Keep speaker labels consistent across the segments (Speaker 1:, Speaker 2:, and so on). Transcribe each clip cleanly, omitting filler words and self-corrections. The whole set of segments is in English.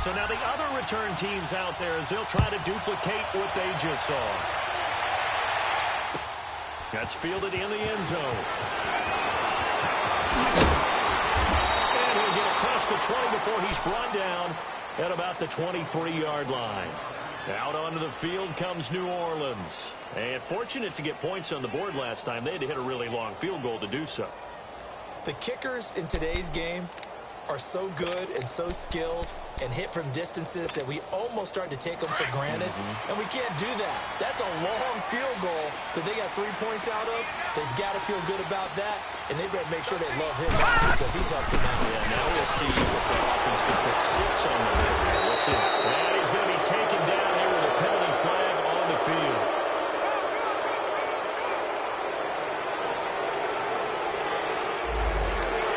Speaker 1: So now the other return teams out there as they'll try to duplicate what they just saw. That's fielded in the end zone. And he'll get across the 20 before he's brought down at about the 23-yard line. Out onto the field comes New Orleans. And fortunate to get points on the board last time. They had to hit a really long field goal to do so.
Speaker 2: The kickers in today's game are so good and so skilled and hit from distances that we almost start to take them for granted. And we can't do that. That's a long field goal that they got 3 points out of. They've got to feel good about that, and they better make sure they love him out because he's helped them out.
Speaker 1: Yeah, now we'll see if the offense can put 6 on the board. We'll see. And he's going to be taken down here with a penalty flag on the field.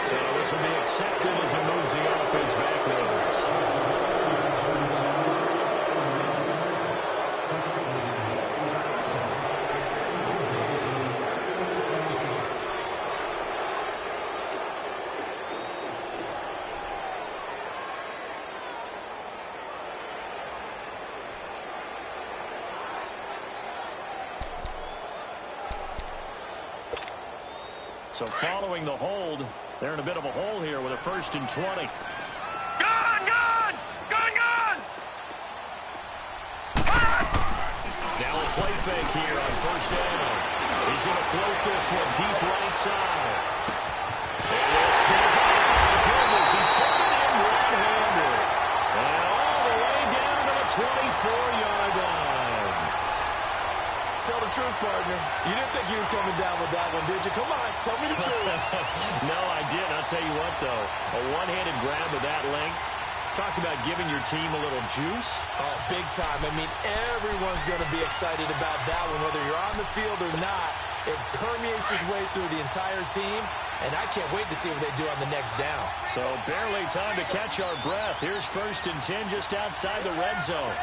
Speaker 1: So this will be accepted as he moves the offense backwards. So following the hold, they're in a bit of a hole here with a 1st and 20.
Speaker 3: Gone!
Speaker 1: Now a play fake here on 1st down. He's going to float this one deep right side. And this is, oh my goodness, he put it in one-handed. And all the way down to the 24-yard line.
Speaker 2: Tell the truth, partner. You didn't think he was coming down with that one, did you? Come on, tell me the truth.
Speaker 1: No, I didn't. I'll tell you what, though. A one-handed grab with that length. Talk about giving your team a little juice.
Speaker 2: Oh, big time. I mean, everyone's going to be excited about that one, whether you're on the field or not. It permeates its way through the entire team, and I can't wait to see what they do on the next down.
Speaker 1: So barely time to catch our breath. Here's 1st and 10 just outside the red zone.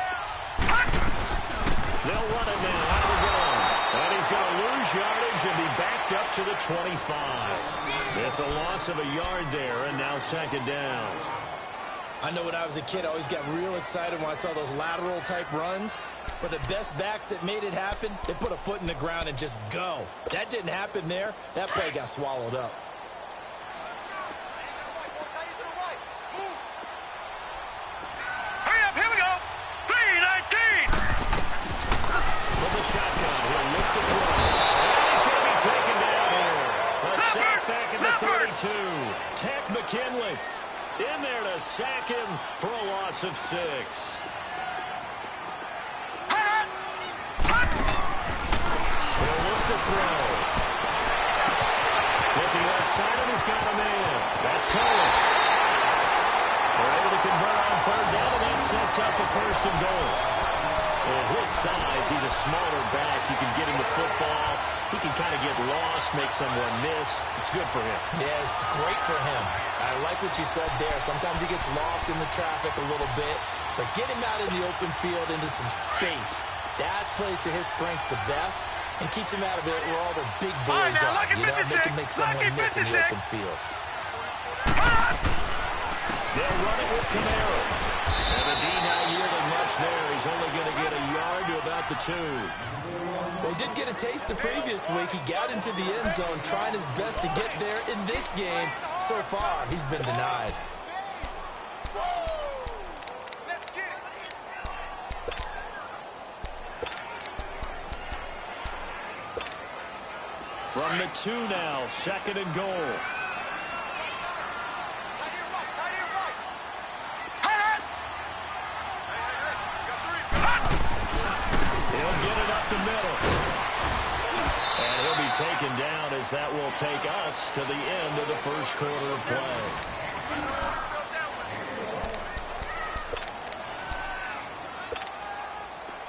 Speaker 1: They'll run it now out of the gun. And he's going to lose yardage and be backed up to the 25. It's a loss of a yard there, and now 2nd down.
Speaker 2: I know when I was a kid, I always got real excited when I saw those lateral-type runs. But the best backs that made it happen, they put a foot in the ground and just go. That didn't happen there. That play got swallowed up.
Speaker 3: Hurry up, here we go. 3-19.
Speaker 1: With the shotgun, he'll lift the throw. And he's going to be taken down here. A sack back at the 32. Tech McKinley in there to sack him for a loss of 6. He'll look to throw. Looking left side, and he's got a man. That's Cohen. They're able to convert on 3rd down, and that sets up a 1st and goal. At his size, he's a smaller back. You can get him the football. He can kind of get lost, make someone miss. It's good for him.
Speaker 2: Yeah, it's great for him. I like what you said there. Sometimes he gets lost in the traffic a little bit, but get him out in the open field into some space. That plays to his strengths the best and keeps him out of it where all the big boys are. You know, they can make someone miss in the open field.
Speaker 1: They'll run it with Camaro. And the D not yielding much there. He's only going to get a yard to about the 2.
Speaker 2: Well, he did get a taste the previous week. He got into the end zone trying his best to get there in this game. So far, he's been denied.
Speaker 1: From the 2 now, 2nd and goal. He'll get it up the middle. And he'll be taken down as that will take us to the end of the 1st quarter of play.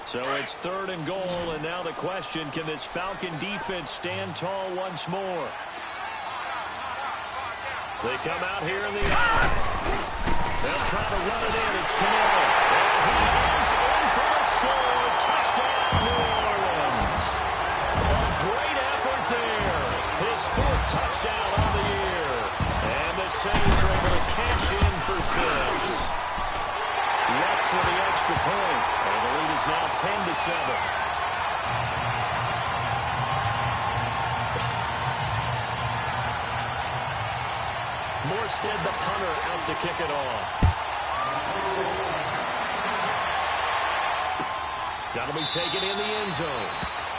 Speaker 1: So it's 3rd and goal, and now the question, can this Falcon defense stand tall once more? They come out here in the eye. They'll try to run it in. It's Camaro. And he is in for a score. Touchdown, New Orleans. A great effort there. His 4th touchdown on the year. And the Saints are able to cash in for 6. Lutz with the extra point. And the lead is now 10-7. Morstead, the punter, out to kick it off. That'll be taken in the end zone.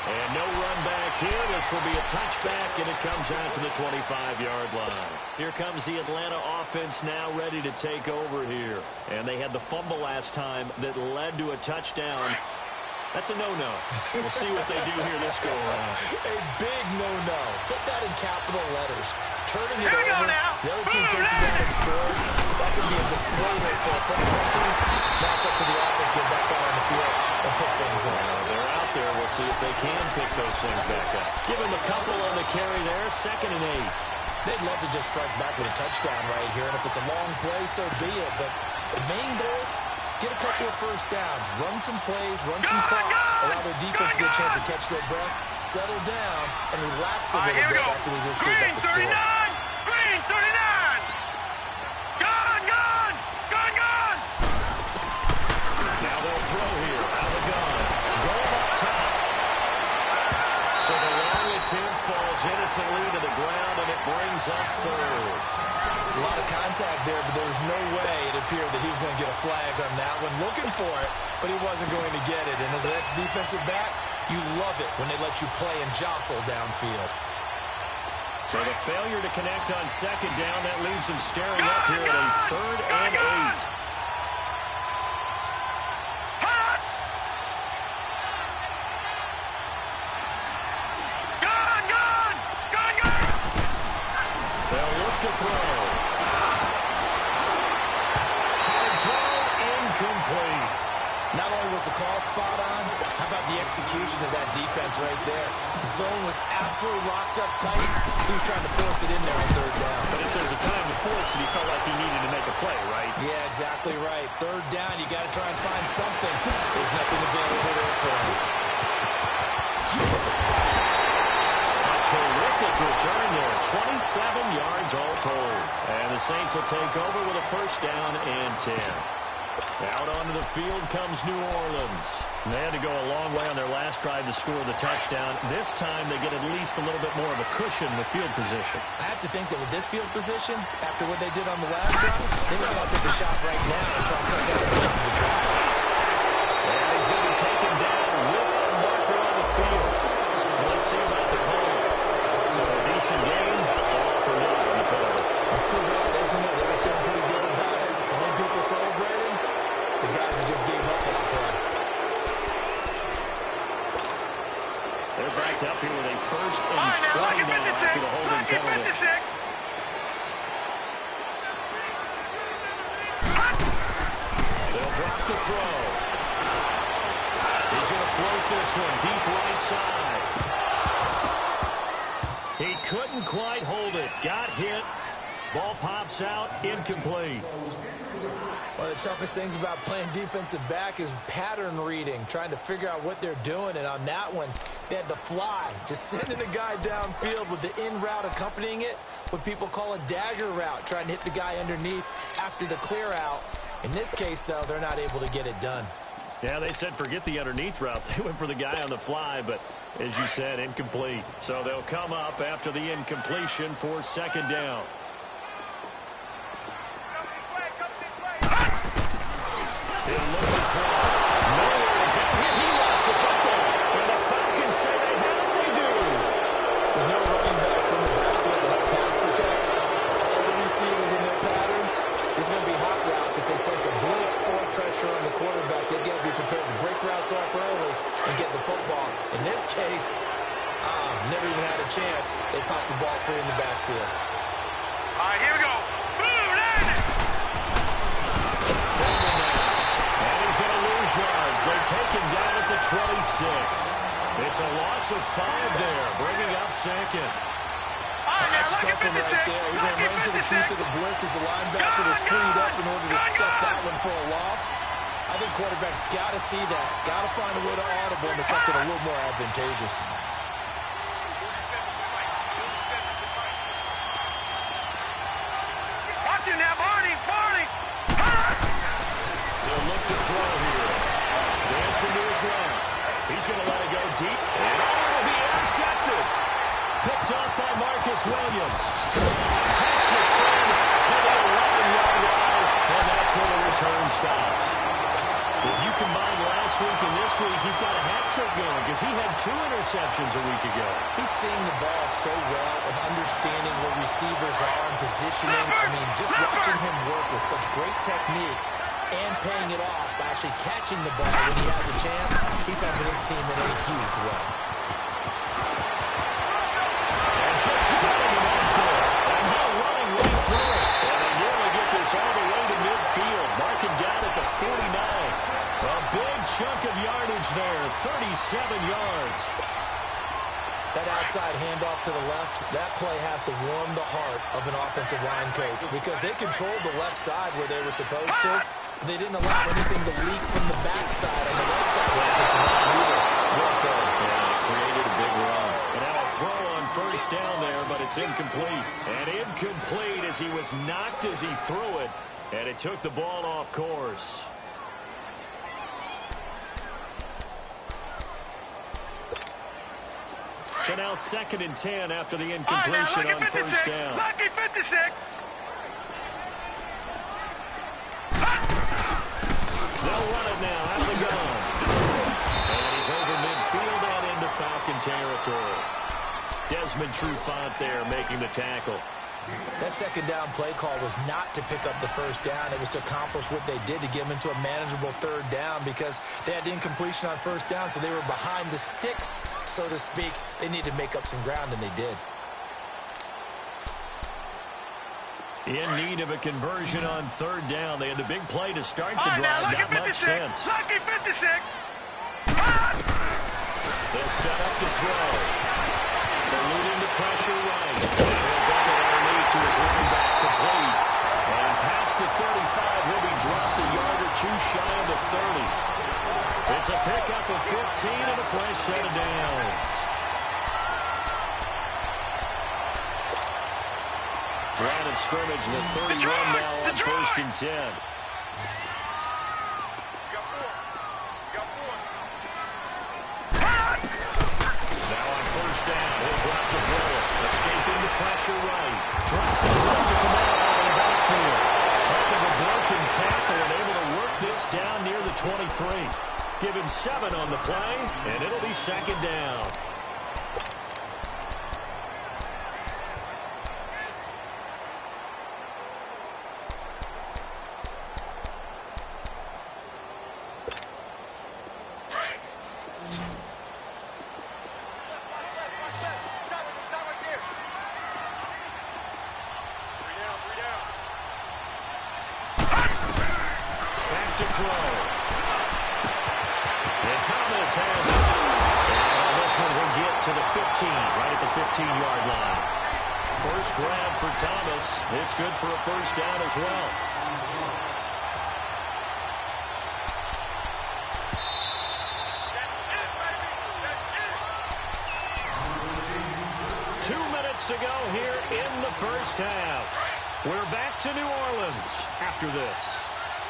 Speaker 1: And no run back here. This will be a touchback, and it comes out to the 25-yard line. Here comes the Atlanta offense now ready to take over here. And they had the fumble last time that led to a touchdown. That's a no-no. We'll see what they do here this go-around.
Speaker 2: A big no-no. Put that in capital letters. Turning it over, the other team takes it down and scores. That can be a deflator for a football team. Now it's up to the offense to get back out on the field and pick things up.
Speaker 1: They're out there. We'll see if they can pick those things back up. Give them a couple on the carry there. 2nd and 8.
Speaker 2: They'd love to just strike back with a touchdown right here. And if it's a long play, so be it. But the main goal, get a couple of first downs, run some plays, run some clock, allow their defense to get a chance to catch their breath, settle down, and relax a little bit after they just gave up the score.
Speaker 3: Green 39! Gone!
Speaker 1: Now they'll throw here out of the gun. Going up top. So the long attempt falls innocently to the ground, and it brings up 3rd.
Speaker 2: A lot of contact there, but there was no way it appeared that he was going to get a flag on that one. Looking for it, but he wasn't going to get it. And as an ex-defensive back, you love it when they let you play and jostle downfield.
Speaker 1: So the failure to connect on 2nd down, that leaves them staring up here at a 3rd and 8. They'll look to throw. Incomplete.
Speaker 2: Not only was the call spot on, how about the execution of that defense right there? Zone was absolutely locked up tight. He was trying to force it in there on 3rd down.
Speaker 1: But if there's a time to force it, he felt like he needed to make a play, right?
Speaker 2: Yeah, exactly right. 3rd down, you got to try and find something. There's nothing available there for him.
Speaker 1: A terrific return there. 27 yards all told. And the Saints will take over with a 1st down and 10. Out onto the field comes New Orleans. They had to go a long way on their last drive to score the touchdown. This time they get at least a little bit more of a cushion in the field position.
Speaker 2: I have to think that with this field position, after what they did on the last drive, they might want to take a shot right now and try and cut down the drive.
Speaker 1: And he's going to be taken down with a marker on the field. So let's see about the call. So a decent game, all for naught on the penalty.
Speaker 2: It's too bad, isn't it? They were feeling pretty good about it. And then people celebrating, the guys who just gave up that play.
Speaker 1: They're backed up here with a 1st and 20 now after the holding penalty. They'll drop the throw. He's going to float this one deep right side. He couldn't quite hold it. Got hit. Ball pops out. Incomplete.
Speaker 2: One of the toughest things about playing defensive back is pattern reading, trying to figure out what they're doing. And on that one, they had the fly, just sending a guy downfield with the in route accompanying it, what people call a dagger route, trying to hit the guy underneath after the clear out. In this case, though, they're not able to get it done.
Speaker 1: Yeah, they said forget the underneath route. They went for the guy on the fly, but as you said, incomplete. So they'll come up after the incompletion for 2nd down. He'll look to throw. Nowhere to go. He lost the football. And the Falcons say they have it. They do.
Speaker 2: With no running backs in the backfield to help pass protect, all the receivers in their patterns is going to be hot routes. If they sense a blitz or pressure on the quarterback, they got to be prepared to break routes off early and get the football. In this case, never even had a chance. They popped the ball free in the backfield.
Speaker 3: All right, here we go. Boom, landed.
Speaker 1: Yards. They take him down at the 26. It's a loss of 5 there, bringing up 2nd.
Speaker 2: That's a tough one right there. You're going to run to the teeth of the blitz as the linebacker is freed up in order to stuff that one for a loss. I think quarterbacks got to see that. Got to find a way to audible into something a little more advantageous.
Speaker 3: Watch it now, Barney.
Speaker 1: They'll look to to throw here. Dancing to his left. He's going to let it go deep. And it'll be intercepted. Picked off by Marcus Williams. Past the 10 to the 11-yard line. And that's where the return stops. If you combine last week and this week, he's got a hat trick going because he had 2 interceptions a week ago.
Speaker 2: He's seeing the ball so well and understanding where receivers are and positioning. I mean, just watching him work with such great technique and paying it off by actually catching the ball when he has a chance, he's helping his team in a huge way.
Speaker 1: And just shutting him off there. And now running right through it. And they nearly get this all the way to midfield. Marking down at the 49. A big chunk of yardage there, 37 yards.
Speaker 2: That outside handoff to the left, that play has to warm the heart of an offensive line coach because they controlled the left side where they were supposed to. They didn't allow anything to leak from the backside on the right side of the offensive line either. Well played.
Speaker 1: Yeah, it created a big run. And now a throw on first down there, but it's incomplete. And incomplete as he was knocked as he threw it. And it took the ball off course. So now 2nd and 10 after the incompletion on first down.
Speaker 3: Lucky 56.
Speaker 1: They'll run it now out of the gun. And he's over midfield and into Falcon territory. Desmond Trufant there making the tackle.
Speaker 2: That 2nd down play call was not to pick up the first down. It was to accomplish what they did to get them into a manageable 3rd down because they had incompletion on first down, so they were behind the sticks, so to speak. They needed to make up some ground, and they did.
Speaker 1: In need of a conversion on 3rd down. They had the big play to start the drive. Not much sense.
Speaker 3: Lucky 56.
Speaker 1: They'll set up the throw. Eluding the pressure right. To his running back complete. And past the 35, he'll be dropped a yard or 2 shy of the 30. It's a pickup of 15 and a fresh set of downs. Line of scrimmage, the 31 now on 1st and 10. Now on 1st down, he'll drop the throw. Escaping the pressure right. Drops this up to Kamara out of the backfield. Heck of a broken tackle and able to work this down near the 23. Give him 7 on the play, and it'll be 2nd down. It's good for a first down as well. Two minutes to go here in the first half. We're back to New Orleans after this.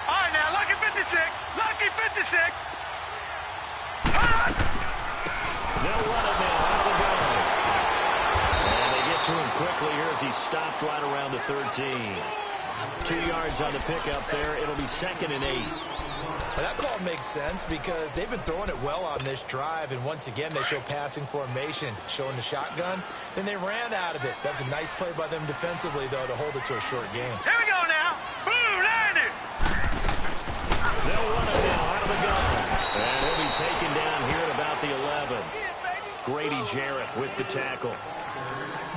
Speaker 3: All right, now, lucky 56. Lucky 56.
Speaker 1: They'll run it now out of the gun. And they get to him quickly here as he stopped right around the 13. 2 yards on the pickup there. It'll be 2nd and 8.
Speaker 2: Well, that call makes sense because they've been throwing it well on this drive, and once again they show passing formation, showing the shotgun. Then they ran out of it. That's a nice play by them defensively, though, to hold it to a short game.
Speaker 3: Here we go now. Boom, landed.
Speaker 1: They'll run it now out of the gun. And he'll be taken down here at about the 11. Grady Jarrett with the tackle.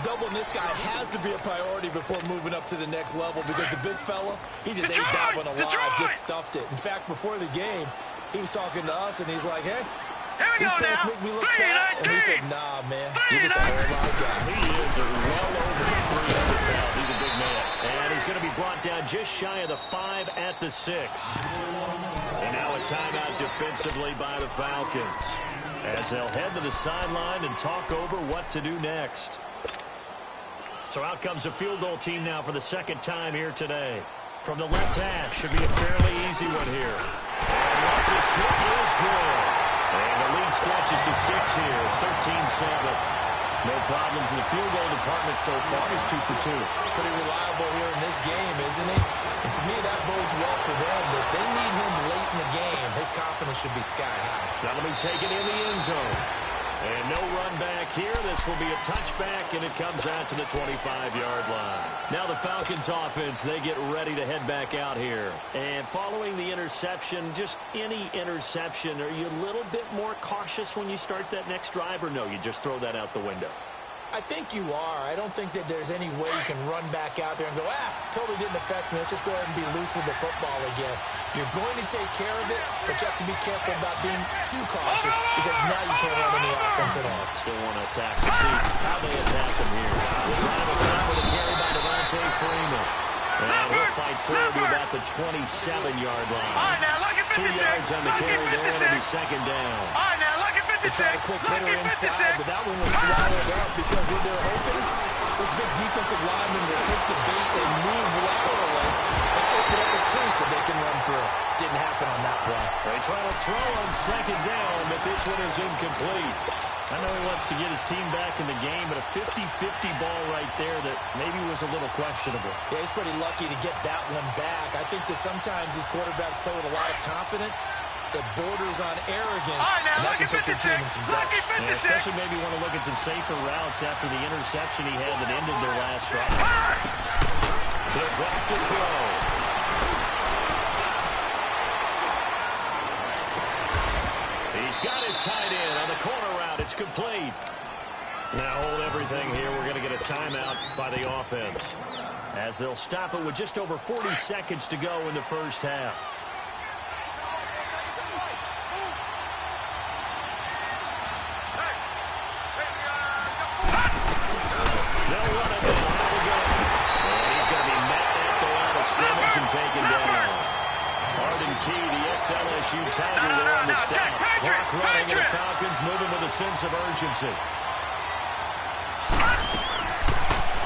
Speaker 2: Doubling this guy has to be a priority before moving up to the next level because the big fella, he just ate that one alive, just stuffed it. In fact, before the game, he was talking to us, and he's like, hey, these plays make me look fat. And he said, nah, man, you're just a whole lot of guy.
Speaker 1: He is well over 300 pounds. He's a big man. And he's going to be brought down just shy of the 5 at the 6. And now a timeout defensively by the Falcons as they'll head to the sideline and talk over what to do next. So out comes a field goal team now for the second time here today. From the left half, should be a fairly easy one here. here. It's 13-7. No problems in the field goal department so far. He's 2 for 2.
Speaker 2: Pretty reliable here in this game, isn't he? And to me, that bodes well for them. If they need him late in the game, his confidence should be sky high.
Speaker 1: Now let me take it in the end zone. And no run back here. This will be a touchback, and it comes out to the 25-yard line. Now the Falcons offense, they get ready to head back out here. And following the interception, just any interception, are you a little bit more cautious when you start that next drive, or no, you just throw that out the window?
Speaker 2: I think you are. I don't think that there's any way you can run back out there and go, totally didn't affect me. Let's just go ahead and be loose with the football again. You're going to take care of it, but you have to be careful about being too cautious because now you can't run any offense at all.
Speaker 1: Still want to attack. We'll see how they attack them here. The drive is out with a carry by Devontae Freeman. And he'll fight forward to about the 27-yard line. 2 yards on the carry there. It'll be second down.
Speaker 2: They tried a quick hitter inside, but that one was swallowed up because when they're open, those big defensive linemen will take the bait and move laterally and open up a crease that they can run through. Didn't happen on that play.
Speaker 1: They try to throw on second down, but this one is incomplete. I know he wants to get his team back in the game, but a 50-50 ball right there that maybe was a little questionable.
Speaker 2: Yeah, he's pretty lucky to get that one back. I think that sometimes these quarterbacks play with a lot of confidence that borders on arrogance, and that can put your team in some doubt.
Speaker 1: Yeah, especially maybe want to look at some safer routes after the interception he had that ended their last drive. He'll drop to throw. He's got his tight end on the corner route. It's complete. Now hold everything here. We're going to get a timeout by the offense, as they'll stop it with just over 40 seconds to go in the first half. Taken down. Arden Key, the ex-LSU Tiger, there on the stop. Clock running, and the Falcons moving with a sense of urgency.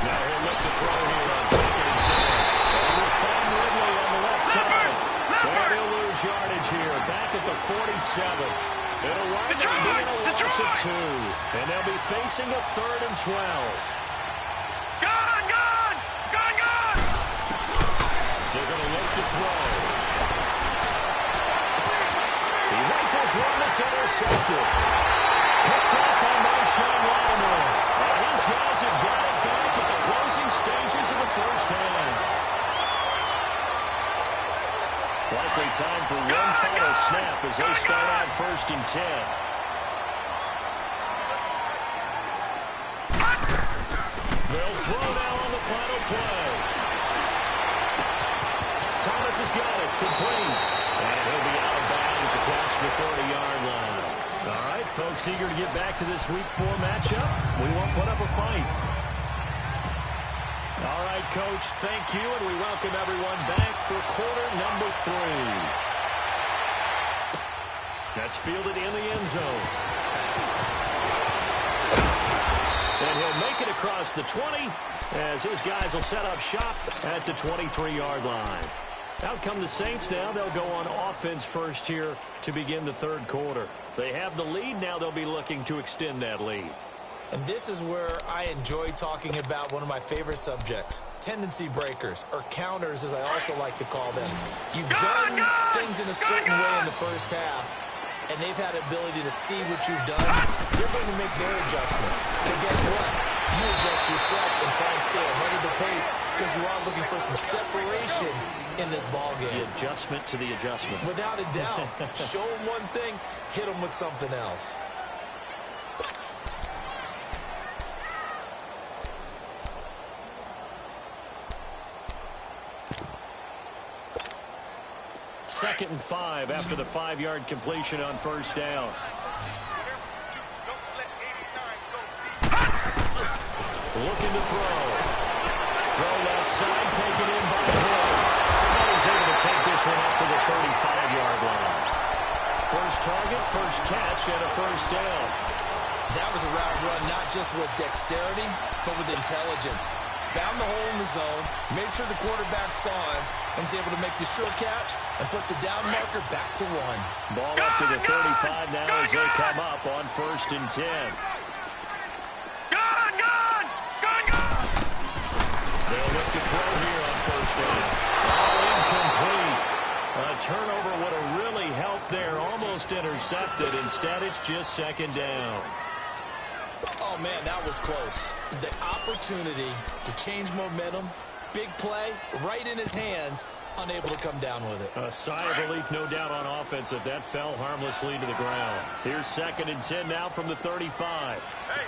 Speaker 1: Now he'll look to throw here on 2nd and 10. And we'll find Ridley on the left side. But he'll lose yardage here. Back at the 47. It'll wind up being a loss of 2. And they'll be facing a 3rd and 12. They're going to look to throw. He rifles one that's intercepted. Picked up by Marshawn Lattimore. And his guys have got it back at the closing stages of the first half. Likely time for one final snap as they start out 1st and 10. They'll throw now on the final play. Thomas has got it, complete. And he'll be out of bounds across the 30-yard line. All right, folks, eager to get back to this Week 4 matchup. We won't put up a fight. All right, Coach, thank you, and we welcome everyone back for quarter number 3. That's fielded in the end zone. And he'll make it across the 20 as his guys will set up shop at the 23-yard line. Out come the Saints now. They'll go on offense first here to begin the 3rd quarter. They have the lead. Now they'll be looking to extend that lead.
Speaker 2: And this is where I enjoy talking about one of my favorite subjects, tendency breakers, or counters as I also like to call them. You've done things in a certain way in the first half, and they've had the ability to see what you've done. They're going to make their adjustments. So guess what? You adjust yourself and try and stay ahead of the pace because you are looking for some separation in this ballgame.
Speaker 1: The adjustment to the adjustment.
Speaker 2: Without a doubt. Show them one thing, hit them with something else.
Speaker 1: Second and 5 after the 5-yard completion on first down. Looking to throw. Throw left side, taken in by Hill. And he's able to take this one up to the 35-yard line. First target, first catch, and a first down.
Speaker 2: That was a route run not just with dexterity, but with intelligence. Found the hole in the zone, made sure the quarterback saw him, and was able to make the sure catch and flip the down marker back to 1.
Speaker 1: Ball up to the 35 now as they come up on 1st and 10. They'll look to throw here on 1st down. Incomplete. A turnover would have really helped there. Almost intercepted. Instead, it's just 2nd down.
Speaker 2: Oh, man, that was close. The opportunity to change momentum, big play, right in his hands, unable to come down with it.
Speaker 1: A sigh of relief, no doubt, on offense if that fell harmlessly to the ground. Here's 2nd and 10 now from the 35.
Speaker 3: Hey.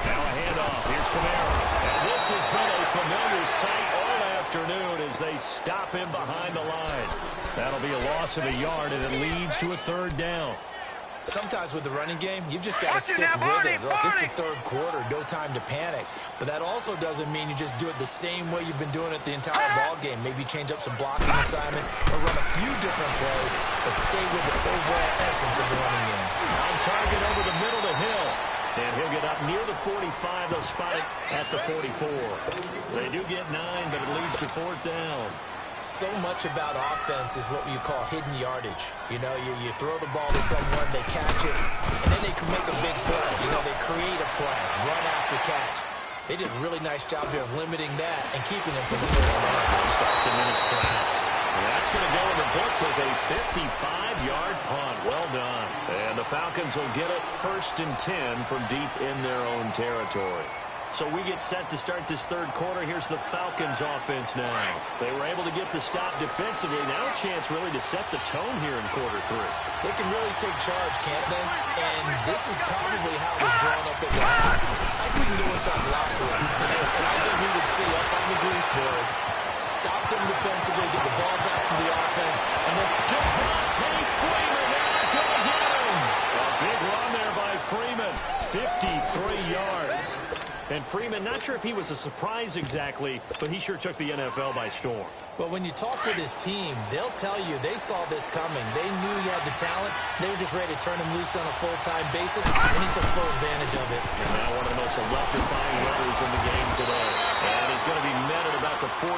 Speaker 1: Now a handoff. Here's Kamara. And this has been a familiar sight all afternoon as they stop him behind the line. That'll be a loss of a yard, and it leads to a 3rd down.
Speaker 2: Sometimes with the running game, you've just got to stick with it. Look, it's the 3rd quarter, no time to panic. But that also doesn't mean you just do it the same way you've been doing it the entire ball game. Maybe change up some blocking assignments or run a few different plays, but stay with the overall essence of the running game.
Speaker 1: On target over the middle to Hill. And he'll get up near the 45. They'll spot it at the 44. They do get 9, but it leads to 4th down.
Speaker 2: So much about offense is what you call hidden yardage. You know, you throw the ball to someone, they catch it, and then they can make a big play. You know, they create a play, run after catch. They did a really nice job here of limiting that and keeping him from the first down.
Speaker 1: Stopped him in his tracks. And that's going to go in the books as a 55-yard punt. Well done. And the Falcons will get it 1st and 10 from deep in their own territory. So we get set to start this 3rd quarter. Here's the Falcons offense now. They were able to get the stop defensively. Now a chance really to set the tone here in quarter 3.
Speaker 2: They can really take charge, can't they? And this is probably how it was drawn up at the half. I think we can go inside the locker room. And I think we would see up on the grease boards, stop them defensively, get the ball back from the offense, and let's Devontae Freeman now going to get him.
Speaker 1: A big run there by Freeman. 53 yards. And Freeman, not sure if he was a surprise exactly, but he sure took the NFL by storm.
Speaker 2: But when you talk with his team, they'll tell you they saw this coming. They knew he had the talent. They were just ready to turn him loose on a full-time basis, and he took full advantage of it.
Speaker 1: And now one of the most electrifying runners in the game today. And he's going to be met at about the 43.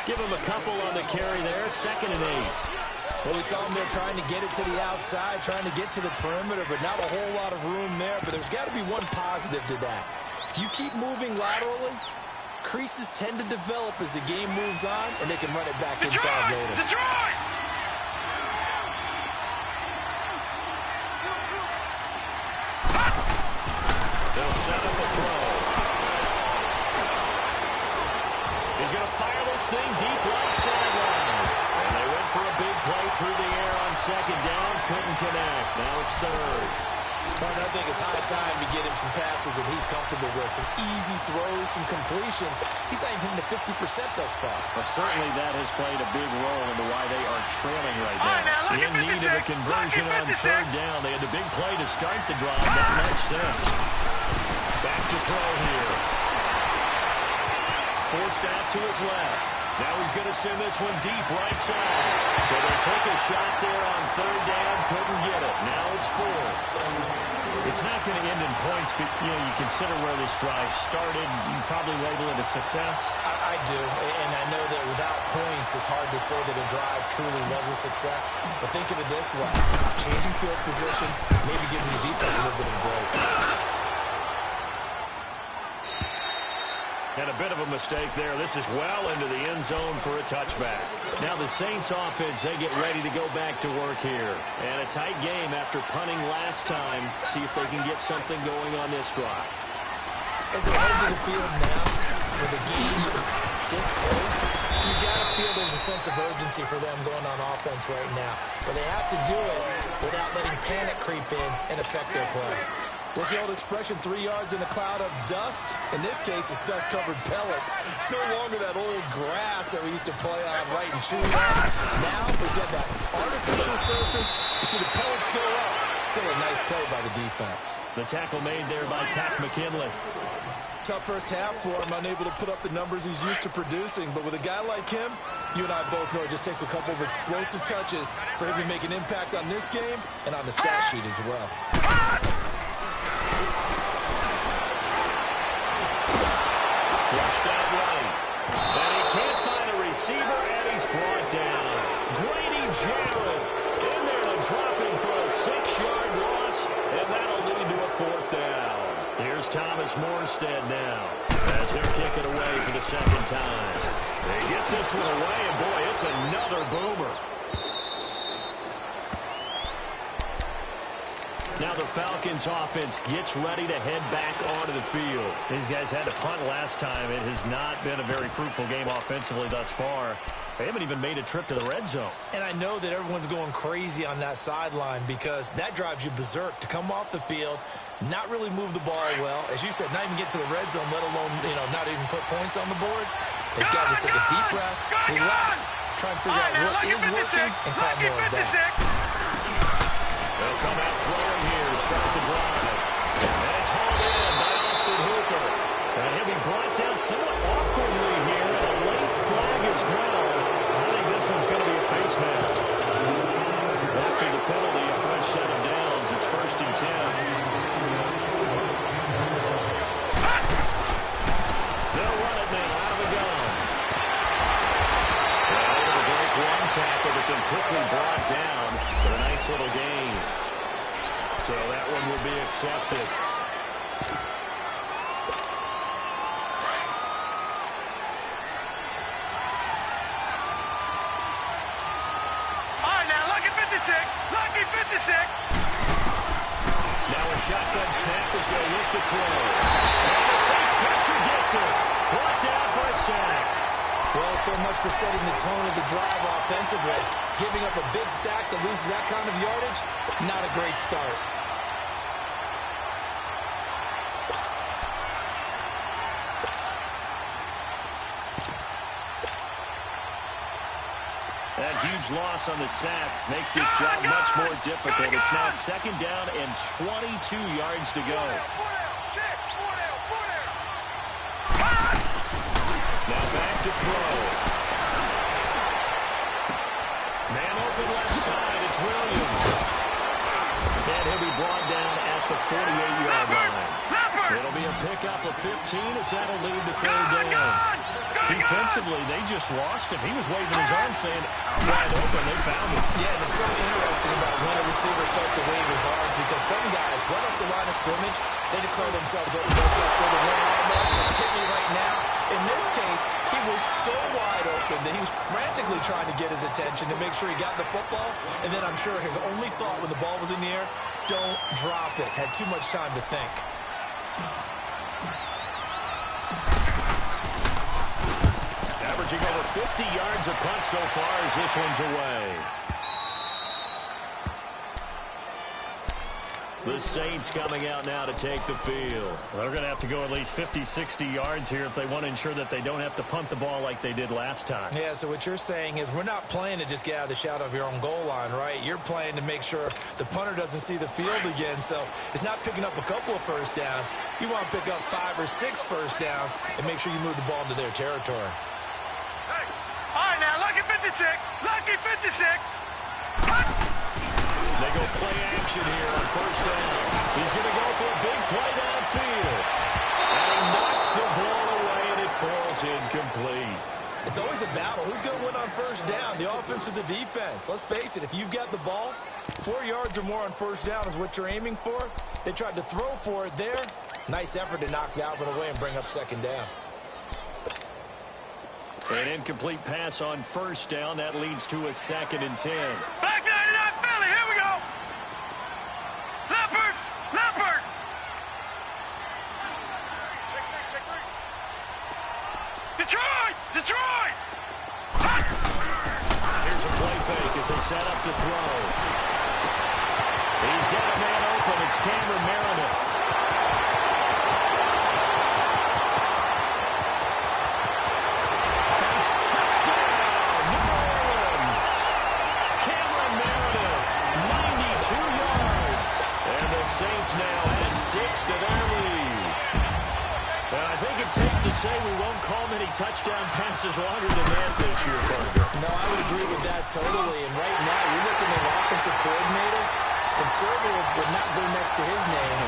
Speaker 1: Give him a couple on the carry there, 2nd and 8.
Speaker 2: Well, we saw him there trying to get it to the outside, trying to get to the perimeter, but not a whole lot of room there. But there's got to be one positive to that. If you keep moving laterally, creases tend to develop as the game moves on, and they can run it back inside later.
Speaker 3: Detroit!
Speaker 1: They'll set up a throw. He's going to fire this thing deep right sideline. And they went for a big play through the air on 2nd down. Couldn't connect. Now it's 3rd.
Speaker 2: But I think it's high time to get him some passes that he's comfortable with. Some easy throws, some completions. He's not even hitting the 50% thus far.
Speaker 1: Well, certainly that has played a big role into why they are trailing right now.
Speaker 3: Right,
Speaker 1: In need of a conversion on 3rd down. They had the big play to start the drive. Not much sense. Back to throw here. Forced out to his left. Now he's going to send this one deep right side. So they took a shot there on 3rd down. Couldn't get it. Now it's 4th. It's not going to end in points, but, you consider where this drive started. You probably label it a success.
Speaker 2: I do, and I know that without points, it's hard to say that a drive truly was a success. But think of it this way. Changing field position, maybe giving your defense a little bit of a break.
Speaker 1: And a bit of a mistake there. This is well into the end zone for a touchback. Now the Saints offense, they get ready to go back to work here. And a tight game after punting last time. See if they can get something going on this drive.
Speaker 2: As they head to the field now, for the game this close, you got to feel there's a sense of urgency for them going on offense right now. But they have to do it without letting panic creep in and affect their play. What's the old expression, 3 yards in a cloud of dust? In this case, it's dust-covered pellets. It's no longer that old grass that we used to play on right and chew on. Now we've got that artificial surface. You see the pellets go up. Still a nice play by the defense.
Speaker 1: The tackle made there by Tack McKinley.
Speaker 2: Tough first half for him, unable to put up the numbers he's used to producing. But with a guy like him, you and I both know it just takes a couple of explosive touches for him to make an impact on this game and on the stat sheet as well.
Speaker 1: Flushed out right. Jared in there to drop him for a 6-yard loss, and that'll lead to a 4th down. Here's Thomas Morstead now as they're kicking away for the 2nd time. He gets this one away, and boy, it's another boomer. Now the Falcons offense gets ready to head back onto the field.
Speaker 4: These guys had to punt last time. It has not been a very fruitful game offensively thus far. They haven't even made a trip to the red zone.
Speaker 2: And I know that everyone's going crazy on that sideline because that drives you berserk to come off the field, not really move the ball well. As you said, not even get to the red zone, let alone, not even put points on the board. They've got to just take a deep breath, relax, try and figure out what is working, and call more of that.
Speaker 1: They'll come out throwing here to start the drive. And it's hauled in by Austin Hooper. And he'll be brought down somewhat awkwardly here. And a late flag as well. I think this one's going to be a face mask. After the penalty, a fresh set of downs. It's 1st and 10. They'll run it now out of the gun. They're able to break one tackle, but then quickly brought down for a nice little gain. So that one will be accepted.
Speaker 3: All right, now, lucky 56. Lucky 56.
Speaker 1: Now a shotgun snap as they look to throw. And the Saints pressure gets it. Brought down for a sack.
Speaker 2: Well, so much for setting the tone of the drive offensively. Giving up a big sack that loses that kind of yardage, not a great start.
Speaker 1: That huge loss on the sack makes this job much more difficult. It's now 2nd down and 22 yards to go. Now back to throw. Man open left side. It's Williams. And he'll be brought down at the 48-yard line. It'll be a pickup of 15 as that'll lead to 3rd down. Defensively, they just lost him. He was waving his arms saying, I'm wide open. They found him.
Speaker 2: Yeah, and it's so interesting about when a receiver starts to wave his arms because some guys run up the line of scrimmage, they declare themselves open. They'll throw the one-arm up, hit me right now. In this case, he was so wide open that he was frantically trying to get his attention to make sure he got the football. And then I'm sure his only thought when the ball was in the air, don't drop it. Had too much time to think.
Speaker 1: Averaging over 50 yards a punt so far as this one's away. The Saints coming out now to take the field.
Speaker 4: Well, they're going to have to go at least 50, 60 yards here if they want to ensure that they don't have to punt the ball like they did last time.
Speaker 2: Yeah, so what you're saying is we're not playing to just get out of the shadow of your own goal line, right? You're playing to make sure the punter doesn't see the field again. So it's not picking up a couple of first downs. You want to pick up 5 or 6 first downs and make sure you move the ball into their territory.
Speaker 3: Hey. All right, now, lucky 56. Lucky 56.
Speaker 1: They go play action here on 1st down. He's going to go for a big play downfield. And he knocks the ball away, and it falls incomplete.
Speaker 2: It's always a battle. Who's going to win on 1st down, the offense or the defense? Let's face it, if you've got the ball, 4 yards or more on 1st down is what you're aiming for. They tried to throw for it there. Nice effort to knock that one away and bring up 2nd down.
Speaker 1: An incomplete pass on 1st down. That leads to a 2nd and 10.
Speaker 3: Back 99 Philly. Here we go. Leopard. Leopard. Check 3. Detroit. Detroit.
Speaker 1: Here's a play fake as they set up the throw. He's got a man open. It's Cameron Meredith. Saints now add 6 to their lead. And I think it's safe to say we won't call many touchdown passes longer than that this year, Parker.
Speaker 2: No, I would agree with that totally. And right now, you're looking at an offensive coordinator. Conservative would not go next to his name.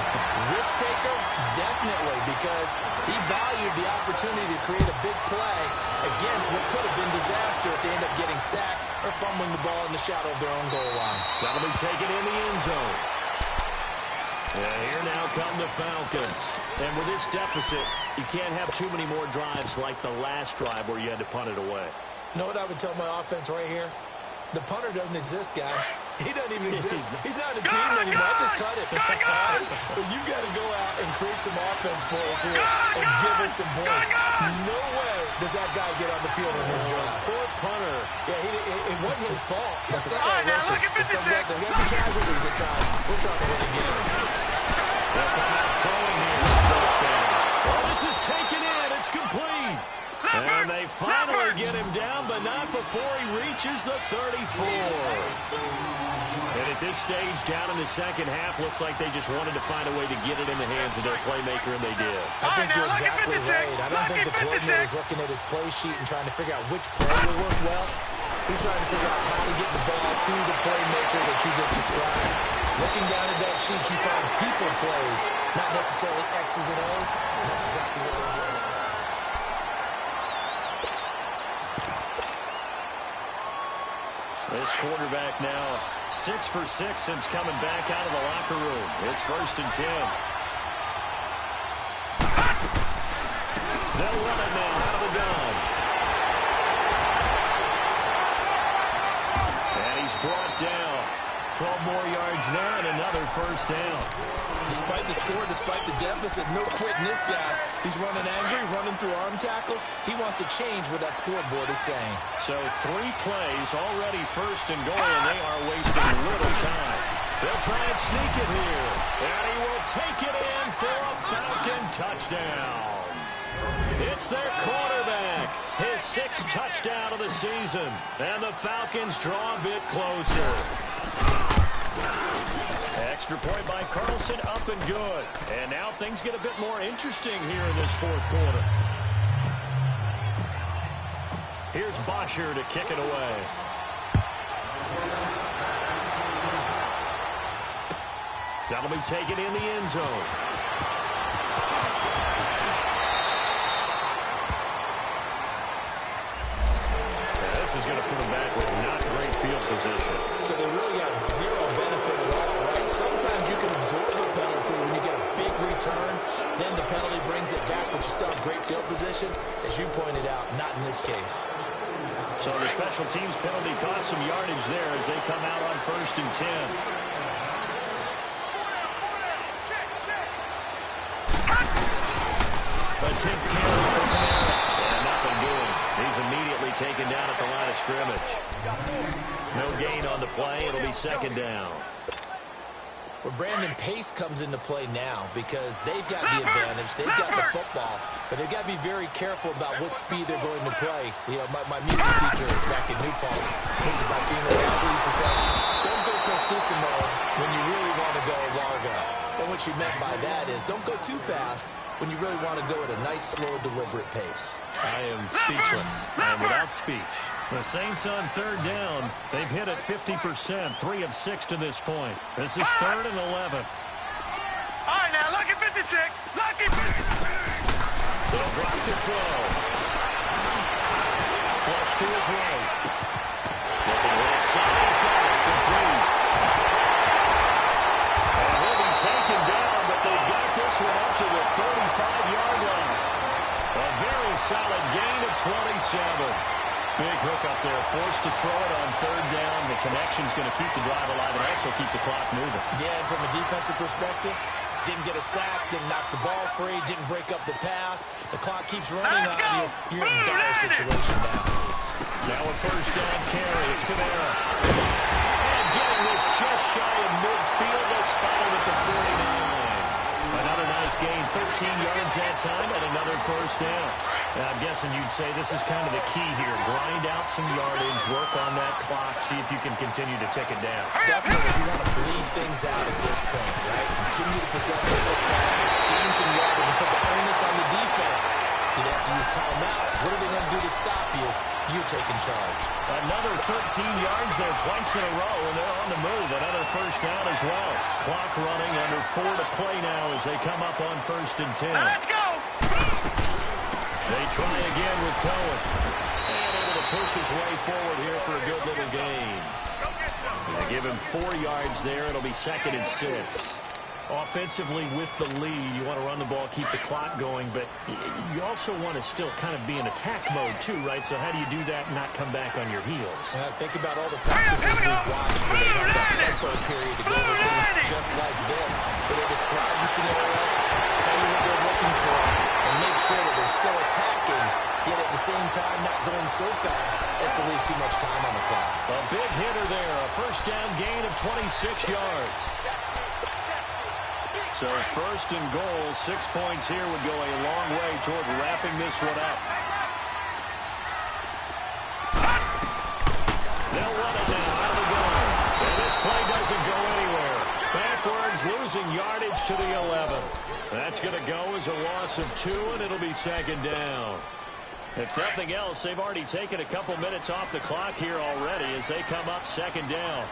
Speaker 2: Risk taker, definitely, because he valued the opportunity to create a big play against what could have been disaster if they end up getting sacked or fumbling the ball in the shadow of their own goal line.
Speaker 1: That'll be taken in the end zone. And here now come the Falcons. And with this deficit, you can't have too many more drives like the last drive where you had to punt it away.
Speaker 2: You know what I would tell my offense right here? The punter doesn't exist, guys. He doesn't even exist. He's not a team anymore. Just cut it. Right? So you've got to go out and create some offense for us here and give us some points. No way does that guy get on the field in this drive.
Speaker 1: Poor punter.
Speaker 2: Yeah, it wasn't his fault.
Speaker 3: All right, now look at 56.
Speaker 2: There got to be casualties at times. We're trying to win a game.
Speaker 1: They'll come out throwing here on first down. Well, this is taken in. It's complete. And they finally get him down, but not before he reaches the 34. And at this stage, down in the second half, looks like they just wanted to find a way to get it in the hands of their playmaker, and they did.
Speaker 2: I think you're exactly right. I don't think the coordinator is looking at his play sheet and trying to figure out which play will work well. He's trying to figure out how to get the ball to the playmaker that you just described. Looking down at that sheet, you find people plays, not necessarily X's and O's, and that's exactly what they're doing.
Speaker 4: This quarterback now 6 for 6 since coming back out of the locker room. It's 1st and 10. They'll run it now out of the gun. And he's brought down. 12 more yards there and another 1st down.
Speaker 2: Despite the score, despite the deficit, no quitting this guy. He's running angry, running through arm tackles. He wants to change what that scoreboard is saying.
Speaker 4: So 3 plays, already 1st and goal, and they are wasting little time. They'll try and sneak it here. And he will take it in for a Falcon touchdown. It's their quarterback. His 6th touchdown of the season. And the Falcons draw a bit closer. Extra point by Carlson, up and good. And now things get a bit more interesting here in this 4th quarter. Here's Bosher to kick it away. That'll be taken in the end zone. This is going to put him back with not great field position.
Speaker 2: So they really got zero benefit at all, right? Sometimes you can absorb a penalty when you get a big return. Then the penalty brings it back, but you still have great field position. As you pointed out, not in this case.
Speaker 4: So the special teams penalty cost some yardage there as they come out on 1st and 10. A 10th carry for Kamara. And nothing doing. He's immediately taken down at the line of scrimmage. No gain on the play. It'll be 2nd down.
Speaker 2: Well, Brandon, pace comes into play now because they've got the advantage. They've got the football, but they've got to be very careful about what speed they're going to play. You know, my music teacher back in New Paltz, this is about being around, he used to say, don't go prestissimo when you really want to go largo. And what she meant by that is don't go too fast when you really want to go at a nice, slow, deliberate pace.
Speaker 4: I am speechless. I am without speech. The Saints on 3rd down. They've hit it 50%, 3 of 6 to this point. This is 3rd and 11.
Speaker 3: All right, now look at 56. Lucky 56.
Speaker 4: They'll drop to throw. Flush to his right. Looking right side. He's got it. Complete. And he'll be taken down, but they've got this one up to the 35-yard line. A very solid gain of 27. Big hook up there, forced to throw it on 3rd down. The connection's going to keep the drive alive and also keep the clock moving.
Speaker 2: Yeah, and from a defensive perspective, didn't get a sack, didn't knock the ball free, didn't break up the pass. The clock keeps running on you. You're in a dire situation now.
Speaker 4: Now a 1st down carry. It's Kamara. And getting this just shy of midfield. They'll spot it at the 49. Another nice gain, 13 yards that time, and another 1st down. And I'm guessing you'd say this is kind of the key here. Grind out some yardage, work on that clock, see if you can continue to tick it down.
Speaker 2: Definitely, you want to bleed things out at this point, right? Continue to possess the football, gain some yardage, and put the onus on the defense Do they have to use timeouts? What are they going to do to stop you? You're taking charge.
Speaker 1: Another 13 yards there twice in a row, and they're on the move. Another first down as well. Clock running, under 4 to play now as they come up on 1st and 10.
Speaker 3: Let's go!
Speaker 1: They try again with Cohen. And able to push his way forward here for a good little gain. They give him 4 yards there. It'll be 2nd and 6. Offensively with the lead, you want to run the ball, keep the clock going, but you also want to still kind of be in attack mode too, right? So how do you do that and not come back on your heels?
Speaker 2: Think about all the practices we've watched where they have that tempo period to go over things just like this, where they describe the scenario, tell you what they're looking for, and make sure that they're still attacking, yet at the same time not going so fast as to leave too much time on the clock.
Speaker 1: A big hitter there, a first down gain of 26 yards. So 1st and goal, 6 points here would go a long way toward wrapping this one up. They'll run it now out of the gun. And this play doesn't go anywhere. Backwards, losing yardage to the 11. That's going to go as a loss of 2, and it'll be 2nd down. If nothing else, they've already taken a couple minutes off the clock here already as they come up 2nd down.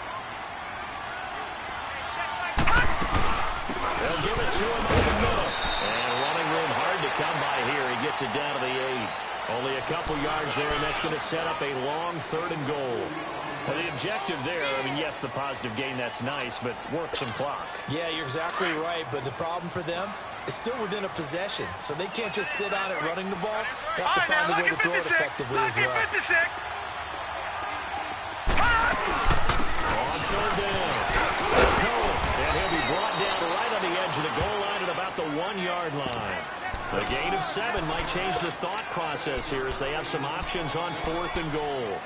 Speaker 1: They'll give it to him over the middle. And running room hard to come by here. He gets it down to the 8. Only a couple yards there, and that's going to set up a long 3rd and goal. Well, the objective there, I mean, yes, the positive gain, that's nice, but work some clock.
Speaker 2: Yeah, you're exactly right, but the problem for them is still within a possession, so they can't just sit on it running the ball. They have to find a way to throw it effectively as well.
Speaker 1: On 3rd down. Let's go. And he'll be brought down right on the edge of the goal line at about the 1-yard line. A gain of 7 might change the thought process here as they have some options on 4th and goal.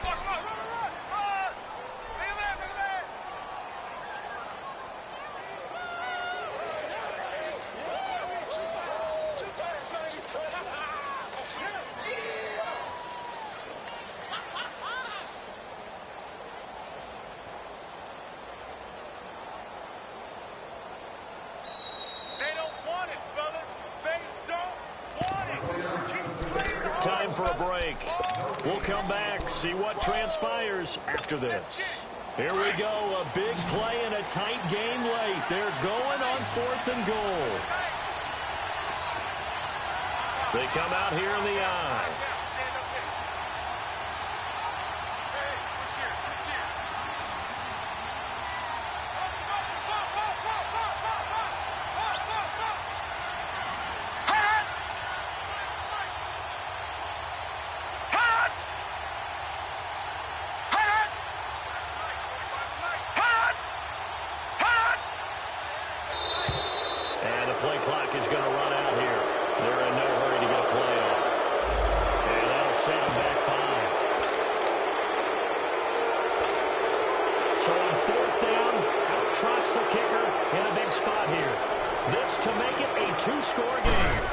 Speaker 1: Time for a break. We'll come back, see what transpires after this. Here we go, a big play and a tight game late. They're going on 4th and goal. They come out here in the eye. To make it a 2-score game.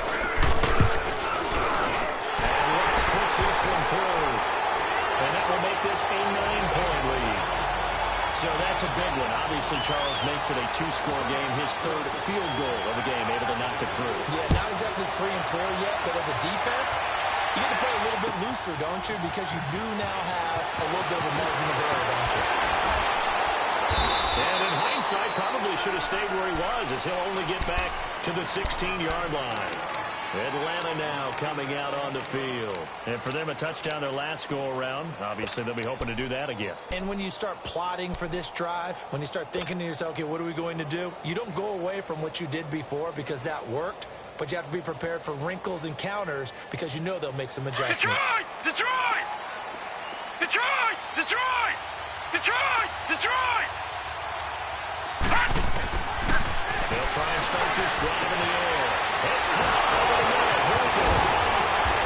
Speaker 1: And Rex puts this one through. And that will make this a 9-point lead. So that's a big one. Obviously, Charles makes it a 2-score game. His 3rd field goal of the game, able to knock it through.
Speaker 2: Yeah, not exactly free and clear yet, but as a defense, you get to play a little bit looser, don't you? Because you do now have a little bit of a margin of error, don't you?
Speaker 1: And in hindsight, probably should have stayed where he was, as he'll only get back to the 16-yard line. Atlanta now coming out on the field. And for them, a touchdown their last go-around. Obviously, they'll be hoping to do that again.
Speaker 2: And when you start plotting for this drive, when you start thinking to yourself, okay, what are we going to do? You don't go away from what you did before because that worked, but you have to be prepared for wrinkles and counters because you know they'll make some adjustments.
Speaker 3: Detroit! Detroit! Detroit! Detroit! Detroit!
Speaker 1: They'll try and start this drive in the air. It's caught over the middle.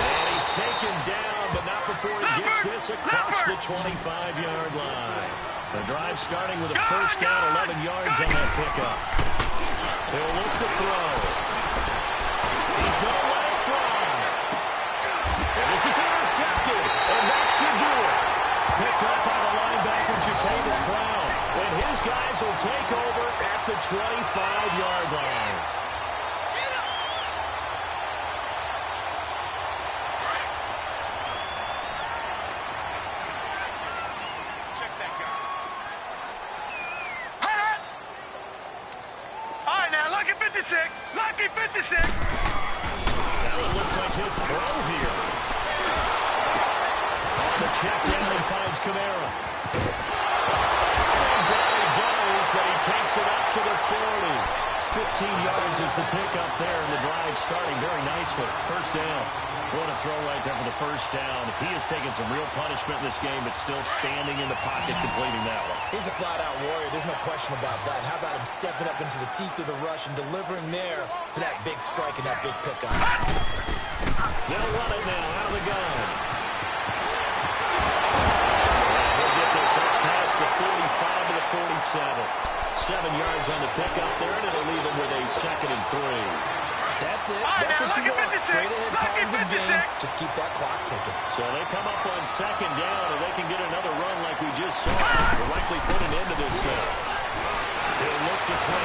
Speaker 1: And he's taken down, but not before he gets this across the 25-yard line. The drive starting with a first down, 11 yards on that pickup. He'll look to throw. He's going to let it fly. And this is intercepted, and that should do it. Picked up by the linebacker, Jatavis Brown. And his guys will take over at the 25-yard line.
Speaker 3: 56. Lucky 56.
Speaker 1: Now it looks like he'll throw here. The check down and finds Kamara. And down he goes, but he takes it up to the 40. 15 yards is the pickup there, and the drive starting very nicely. First down. What a throw right there for the first down. He has taken some real punishment in this game, but still standing in the pocket completing that one.
Speaker 2: He's a flat-out warrior. There's no question about that. How about him stepping up into the teeth of the rush and delivering there for that big strike and that big pickup?
Speaker 1: They'll run it now out of the gun. He'll get this up past the 45 to the 47. 7 yards on the pickup there, and it'll leave him with a 2nd and 3.
Speaker 2: That's it. That's what you want. Straight ahead, positive game. Just keep that clock ticking.
Speaker 1: So they come up on 2nd down, and they can get another run like we just saw. They'll likely put an end to this thing. He'll look to throw.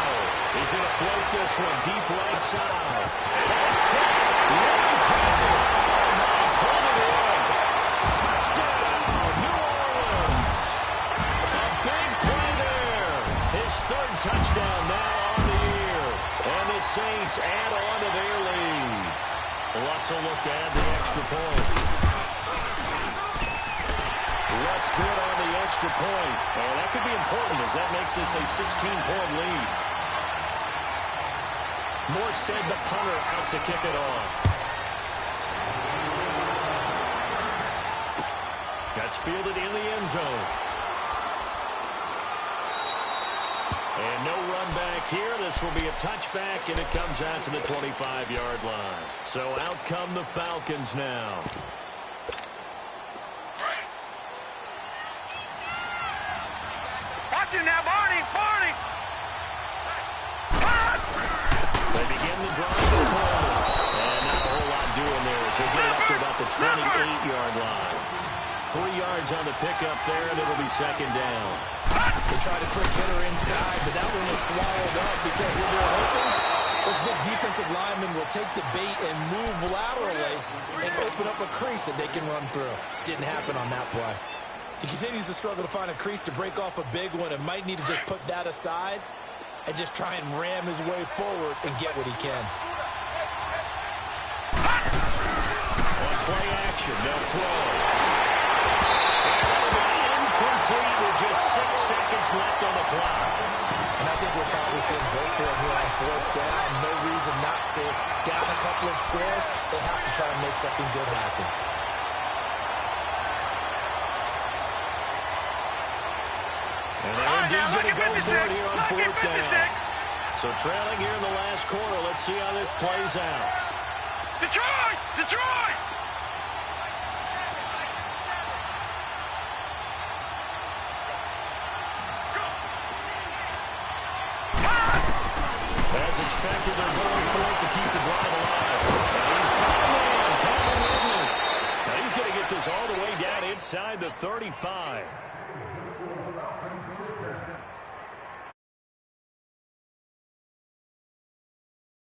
Speaker 1: He's going to float this one deep right side. That's quick. Really quick. Pulled it in. Touchdown, New Orleans. A big play there. His 3rd touchdown now on the year. And the Saints add on to their lead. Lutz will look to add the extra point. Lutz good on the extra point. And that could be important as that makes this a 16-point lead. Morstead, the punter, out to kick it off. That's fielded in the end zone. And no run back here. This will be a touchback, and it comes out to the 25-yard line. So out come the Falcons now.
Speaker 3: Watch it now, Barney. Barney.
Speaker 1: They begin the drive to the corner. And not a whole lot doing there as they get it up to about the 28-yard line. 3 yards on the pickup there, and it'll be 2nd down.
Speaker 2: They try to quick hitter inside, but that one was swallowed up because when they're open, those big defensive linemen will take the bait and move laterally and open up a crease that they can run through. Didn't happen on that play. He continues to struggle to find a crease to break off a big one and might need to just put that aside and just try and ram his way forward and get what he can.
Speaker 1: On play action, they'll throw. Incomplete with just 6 seconds left on the clock.
Speaker 2: And I think we're probably saying go for it here on 4th down. No reason not to. Down a couple of scores, they have to try and make something good happen.
Speaker 1: And they're indeed going to go for it here on 4th down. So trailing here in the last quarter. Let's see how this plays out.
Speaker 3: Detroit! Detroit!
Speaker 1: As expected, they're going for it to keep the drive alive. And he's coming in. Now he's going to get this all the way down inside the 35.